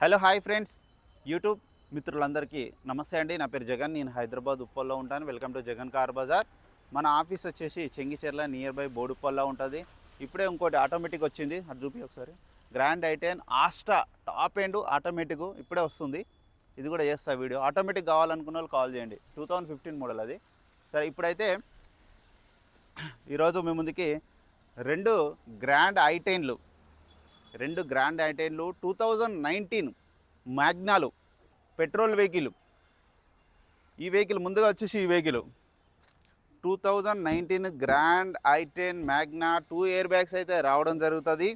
Hello hi friends, YouTube మిత్రులందరికీ నమస్తే అండి. నా పేరు జగన్, నేను హైదరాబాద్ ఉప్పల్లో ఉంటాను. Welcome to Jagan car Bazaar. మన ఆఫీస్ వచ్చేసి చెంగిచెర్ల నియర్ బై బోడుప్పల్లో ఉంటుంది. ఇప్పుడే ఇంకోటి ఆటోమేటిక్ వచ్చింది, అది చూపి ఒకసారి. గ్రాండ్ ఐ10 ఆస్ట్రా టాప్ ఎండ్ ఆటోమేటిక్ ఇప్పుడే వస్తుంది. ఇది కూడా చేస్తా వీడియో. ఆటోమేటిక్ కావాలనుకున్న వాళ్ళు కాల్ చేయండి. 2015 మోడల్ అది. సరే, ఇప్పుడైతే ఈరోజు మీ ముందుకి రెండు గ్రాండ్ ఐ10లు 2019 మ్యాగ్నాలు పెట్రోల్ వెహికల్. ఈ వెహికల్ ముందుగా వచ్చేసి ఈ వెహికల్ 2019 గ్రాండ్ ఐ10 మ్యాగ్నా 2 ఎయిర్ బ్యాగ్స్ అయితే రావడం జరుగుతుంది.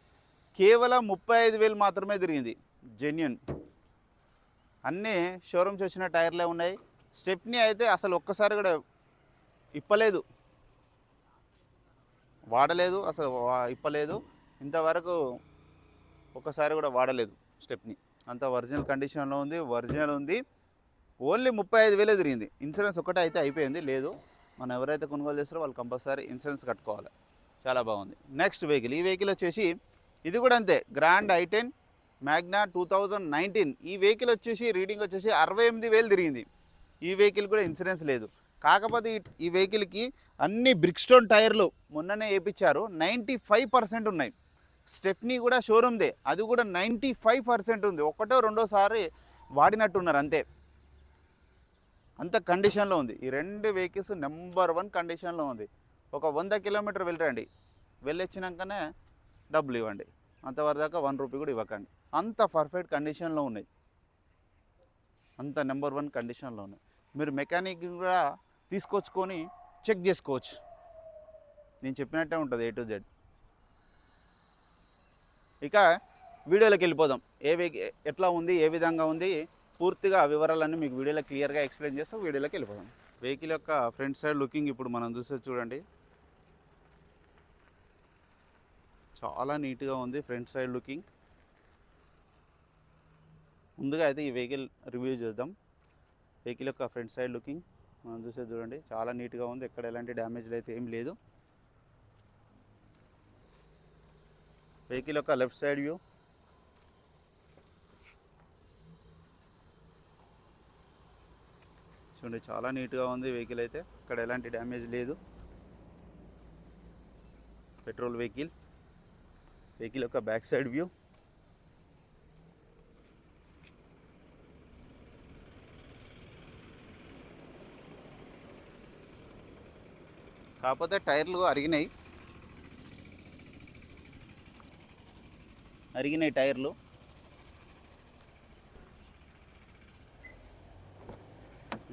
కేవలం 35,000 మాత్రమే తిరిగింది. జెన్యున్ అన్నీ షోరూమ్స్ వచ్చిన టైర్లే ఉన్నాయి. స్టెప్నీ అయితే అసలు ఒక్కసారి కూడా ఇప్పలేదు, వాడలేదు, అసలు ఇప్పలేదు. ఇంతవరకు ఒక్కసారి కూడా వాడలేదు స్టెప్ని. అంత ఒరిజినల్ కండిషన్లో ఉంది, ఒరిజినల్ ఉంది. ఓన్లీ 35,000 తిరిగింది. ఇన్సూరెన్స్ ఒకటే అయితే అయిపోయింది, లేదు. మనం ఎవరైతే కొనుగోలు చేస్తారో వాళ్ళు కంపల్సరీ ఇన్సూరెన్స్ కట్టుకోవాలి. చాలా బాగుంది. నెక్స్ట్ వెహికల్, ఈ వెహికల్ వచ్చేసి ఇది కూడా అంతే, గ్రాండ్ ఐ10 మ్యాగ్నా 2019. ఈ వెహికల్ వచ్చేసి రీడింగ్ వచ్చేసి 68,000 తిరిగింది. ఈ వెహికల్ కూడా ఇన్సూరెన్స్ లేదు. కాకపోతే ఈ వెహికల్కి అన్ని బ్రిక్స్టోన్ టైర్లు మొన్ననే వేయించారు, 95% ఉన్నాయి. స్టెప్నీ కూడా షోరూమ్దే, అది కూడా 95% ఉంది. ఒకటో రెండోసారి వాడినట్టున్నారు అంతే, అంత కండిషన్లో ఉంది. ఈ రెండు వెహికల్స్ నెంబర్ 1 కండిషన్లో ఉంది. ఒక 100 కిలోమీటర్ వెళ్ళరండి, వెళ్ళొచ్చినాకనే డబ్బులు ఇవ్వండి. అంతవరకు దాకా 1 రూపీ కూడా ఇవ్వకండి. అంత పర్ఫెక్ట్ కండిషన్లో ఉన్నాయి, అంత నెంబర్ 1 కండిషన్లో ఉన్నాయి. మీరు మెకానిక్ కూడా తీసుకొచ్చుకొని చెక్ చేసుకోవచ్చు. నేను చెప్పినట్టే ఉంటుంది A to Z. ఇక వీడియోలోకి వెళ్ళిపోదాం. ఎట్లా ఉంది, ఏ విధంగా ఉంది, పూర్తిగా వివరాలన్నీ మీకు వీడియోలో క్లియర్గా ఎక్స్ప్లెయిన్ చేస్తాం. వీడియోలోకి వెళ్ళిపోదాం. వెహికల్ యొక్క ఫ్రంట్ సైడ్ లుకింగ్ ఇప్పుడు మనం చూస్తే చూడండి, చాలా నీట్గా ఉంది ఫ్రంట్ సైడ్ లుకింగ్. ముందుగా అయితే ఈ వెహికల్ రివ్యూ చేద్దాం. వెహికల్ యొక్క ఫ్రంట్ సైడ్ లుకింగ్ మనం చూస్తే చూడండి, చాలా నీట్గా ఉంది. ఎక్కడ ఎలాంటి డ్యామేజ్లు అయితే ఏం లేదు. వెహికల్ యొక్క లెఫ్ట్ సైడ్ వ్యూ చూడండి, చాలా నీట్గా ఉంది వెహికల్ అయితే, ఇక్కడ ఎలాంటి డ్యామేజ్ లేదు. Petrol vehicle. వెహికల్ యొక్క బ్యాక్ సైడ్ వ్యూ కాకపోతే టైర్లు అరిగినాయి టైర్లు.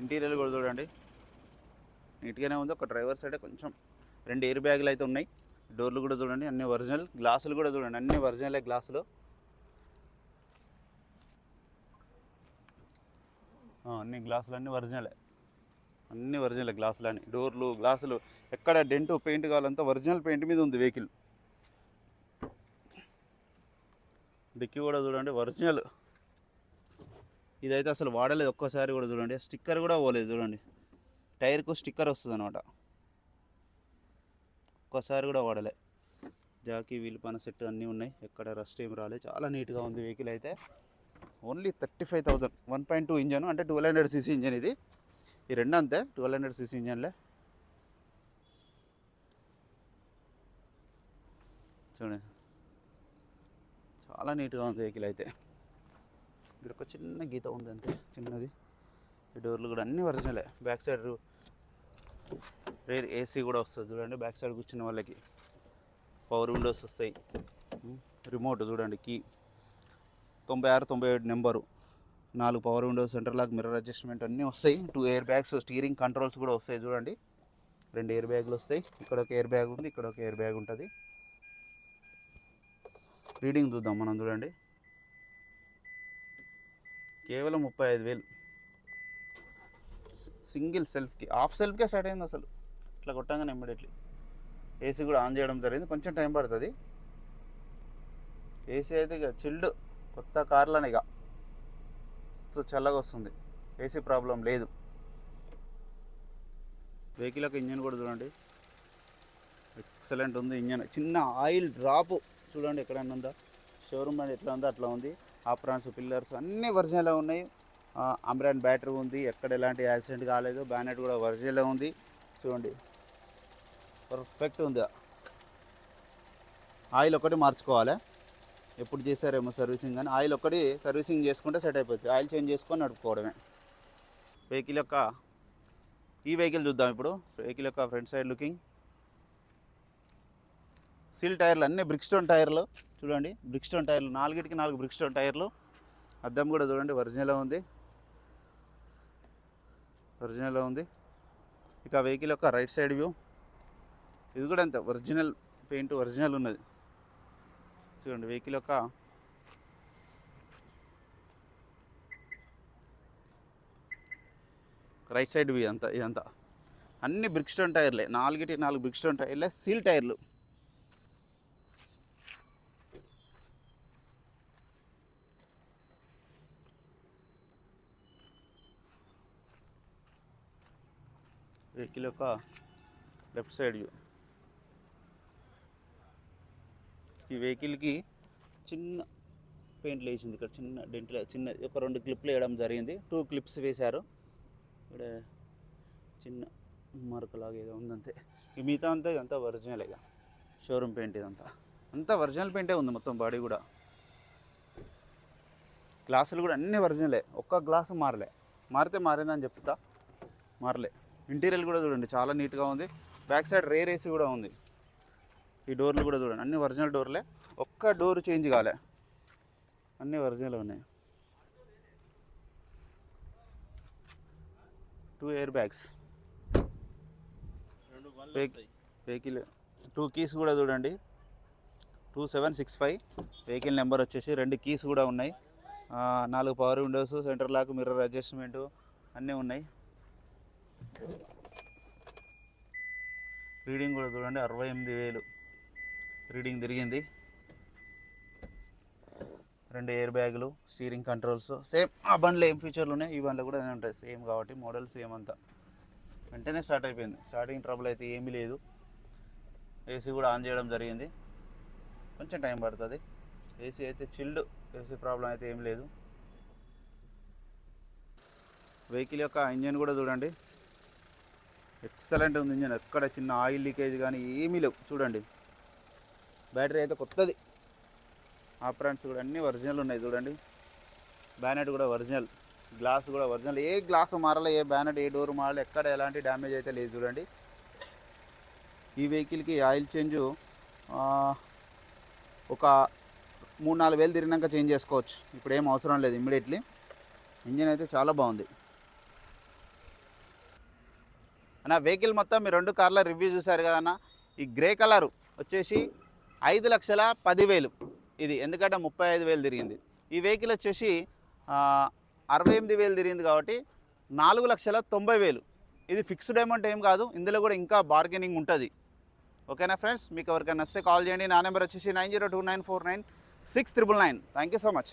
ఇంటీరియర్ కూడా చూడండి, నీట్గానే ఉంది. ఒక డ్రైవర్ సైడే కొంచెం 2 ఎయిర్ బ్యాగులు అయితే ఉన్నాయి. డోర్లు కూడా చూడండి అన్ని ఒరిజినల్. గ్లాసులు కూడా చూడండి అన్ని ఒరిజినలే గ్లాసులు. అన్ని గ్లాసులు అన్నీ ఒరిజినలే, అన్ని ఒరిజినల్ గ్లాసులు అన్ని. డోర్లు గ్లాసులు ఎక్కడ డెంటు పెయింట్ కావాలంతా ఒరిజినల్ పెయింట్ మీద ఉంది వెహికల్. డిక్కీ కూడా చూడండి ఒరిజినల్. ఇదైతే అసలు వాడలేదు ఒక్కసారి కూడా. చూడండి స్టిక్కర్ కూడా పోలేదు. చూడండి టైర్కు స్టిక్కర్ వస్తుంది అనమాట, ఒక్కసారి కూడా వాడలే. జాకీ వీల్ పైన సెట్ అన్నీ ఉన్నాయి, ఎక్కడ రస్ట్ ఏం రాలేదు. చాలా నీట్గా ఉంది వెహికల్ అయితే. ఓన్లీ 35,000. 1.2 ఇంజన్ అంటే 1200cc ఇంజన్ ఇది. ఈ రెండు అంతే 1200cc ఇంజన్లే. చూడండి చాలా నీట్గా ఉంది వెహికల్ అయితే. ఇక్కడ ఒక చిన్న గీత ఉంది అంతే, చిన్నది. ఈ డోర్లు కూడా అన్నీ ఒరిజినలే. బ్యాక్ సైడ్ రేర్ AC కూడా వస్తుంది చూడండి. బ్యాక్ సైడ్ కూర్చున్న వాళ్ళకి పవర్ విండోస్ వస్తాయి. రిమోట్ చూడండి, key 96, 97 number. 4 power windows, centre lock, mirror adjustment అన్నీ వస్తాయి. 2 ఎయిర్ బ్యాగ్స్, స్టీరింగ్ కంట్రోల్స్ కూడా వస్తాయి చూడండి. 2 ఎయిర్ బ్యాగులు వస్తాయి. ఇక్కడ ఒక ఎయిర్ బ్యాగ్ ఉంది, ఇక్కడ ఒక ఎయిర్ బ్యాగ్ ఉంటుంది. రీడింగ్ చూద్దాం మనం. చూడండి కేవలం 35,000. సింగిల్ సెల్ఫ్కి, హాఫ్ సెల్ఫ్కే స్టార్ట్ అయింది అసలు. ఇట్లా కొట్టంగానే ఇమ్మీడియట్లీ AC కూడా ఆన్ చేయడం జరిగింది. కొంచెం టైం పడుతుంది. AC అయితే ఇక చిల్డ్, కొత్త కార్లోనే ఇక చల్లగా వస్తుంది. AC ప్రాబ్లం లేదు. వెహికల్ యొక్క ఇంజన్ కూడా చూడండి, ఎక్సలెంట్ ఉంది ఇంజన్. చిన్న ఆయిల్ డ్రాప్ చూడండి ఎక్కడైనా ఉందా, షోరూమ్ అని ఎట్లా ఉందో అట్లా ఉంది. ఆప్రాన్స్ పిల్లర్స్ అన్నీ ఒరిజినల్ ఉన్నాయి. అమ్రాన్ బ్యాటరీ ఉంది, ఎక్కడ ఎలాంటి యాక్సిడెంట్ కాలేదు. బ్యానెట్ కూడా ఒరిజినల్ ఉంది. చూడండి పర్ఫెక్ట్ ఉంది. ఆయిల్ ఒకటి మార్చుకోవాలి, ఎప్పుడు చేశారేమో సర్వీసింగ్, కానీ ఆయిల్ ఒకటి సర్వీసింగ్ చేసుకుంటే సెట్ అయిపోతుంది. ఆయిల్ చేంజ్ చేసుకొని నడుపుకోవడమే. వెహికల్ యొక్క ఈ వెహికల్ చూద్దాం ఇప్పుడు. వెహికల్ యొక్క ఫ్రంట్ సైడ్ లుకింగ్. సీల్ టైర్లు అన్నీ బ్రిక్స్టోన్ టైర్లు చూడండి. బ్రిక్స్టోన్ టైర్లు 4కి 4 బ్రిక్స్టోన్ టైర్లు. అద్దం కూడా చూడండి ఒరిజినల్ ఉంది, ఒరిజినల్ ఉంది. ఇక వెహికల్ యొక్క రైట్ సైడ్ వ్యూ. ఇది కూడా అంతే, ఒరిజినల్ పెయింట్ ఒరిజినల్ ఉన్నది. చూడండి వెహికల్ యొక్క రైట్ సైడ్ వ్యూ అంతా. ఇదంతా అన్ని బ్రిక్స్టోన్ టైర్లే, 4కి 4 బ్రిక్స్టోన్ టైర్లే, సీల్ టైర్లు. వెహికల్ యొక్క లెఫ్ట్ సైడ్ వ్యూ. ఈ వెహికల్కి చిన్న పెయింట్లు వేసింది, ఇక్కడ చిన్న డెంట్లు, చిన్న ఒక 2 క్లిప్లు వేయడం జరిగింది. 2 క్లిప్స్ వేశారు. ఇక్కడ చిన్న మరకలాగా ఏదో ఉందంతే. ఈ మిగతా అంతా ఇదంతా ఒరిజినల్, ఇక షోరూమ్ పెయింట్. ఇదంతా అంతా ఒరిజినల్ పెయింటే ఉంది మొత్తం. బాడీ కూడా, గ్లాసులు కూడా అన్నీ ఒరిజినలే. ఒక్క గ్లాసు మారలే. మారితే మారిందని చెప్తా, మారలే. ఇంటీరియర్ కూడా చూడండి చాలా నీట్గా ఉంది. బ్యాక్ సైడ్ రేర్ ఏసీ కూడా ఉంది. ఈ డోర్లు కూడా చూడండి అన్నీ ఒరిజినల్ డోర్లే, ఒక్క డోర్ చేంజ్ కాలే, అన్నీ ఒరిజినల్ ఉన్నాయి. 2 ఎయిర్ బ్యాగ్స్. వెహికల్ 2 కీస్ కూడా చూడండి, 2765 వెహికల్ నెంబర్ వచ్చేసి. 2 కీస్ కూడా ఉన్నాయి. 4 power windows, centre lock, mirror adjustment అన్నీ ఉన్నాయి. రీడింగ్ కూడా చూడండి 68,000 రీడింగ్ తిరిగింది. 2 ఎయిర్ బ్యాగులు, స్టీరింగ్ కంట్రోల్స్ సేమ్. ఆ బండ్లో ఏం ఫీచర్లు ఉన్నాయి ఈ బండ్లో కూడా అదే ఉంటాయి సేమ్, కాబట్టి మోడల్ సేమ్ అంతా. వెంటనే స్టార్ట్ అయిపోయింది. స్టార్టింగ్ ట్రబుల్ అయితే ఏమీ లేదు. ఏసీ కూడా ఆన్ చేయడం జరిగింది, కొంచెం టైం పడుతుంది. ఏసీ అయితే చిల్డ్, ఏసీ ప్రాబ్లం అయితే ఏం లేదు. వెహికల్ యొక్క ఇంజన్ కూడా చూడండి ఎక్సలెంట్ ఉంది. ఇంజన్ ఎక్కడ చిన్న ఆయిల్ లీకేజ్ కానీ ఏమీ లేవు. చూడండి బ్యాటరీ అయితే కొత్తది. ఆప్రాన్స్ కూడా అన్నీ ఒరిజినల్ ఉన్నాయి చూడండి. బ్యానెట్ కూడా ఒరిజినల్, గ్లాస్ కూడా ఒరిజినల్. ఏ గ్లాసు మారలే, ఏ బ్యానెట్, ఏ డోర్ మారలే, ఎక్కడ ఎలాంటి డ్యామేజ్ అయితే లేదు చూడండి. ఈ వెహికల్కి ఆయిల్ చేంజ్ ఒక 3-4 వేలు తిరిగినాక చేంజ్ చేసుకోవచ్చు. ఇప్పుడు ఏం అవసరం లేదు ఇమ్మీడియట్లీ. ఇంజన్ అయితే చాలా బాగుంది. అన్న వెహికల్ మొత్తం మీ 2 కార్ల రివ్యూ చూసారు కదన్న. ఈ గ్రే కలర్ వచ్చేసి 5,10,000 ఇది, ఎందుకంటే 35,000 తిరిగింది. ఈ వెహికల్ వచ్చేసి 68,000 తిరిగింది, కాబట్టి 4,90,000. ఇది ఫిక్స్డ్ అమౌంట్ ఏం కాదు, ఇందులో కూడా ఇంకా బార్గెనింగ్ ఉంటుంది. ఓకేనా ఫ్రెండ్స్, మీకు ఎవరికైనా వస్తే కాల్ చేయండి. నా నెంబర్ వచ్చేసి 9029496999. Thank you so much.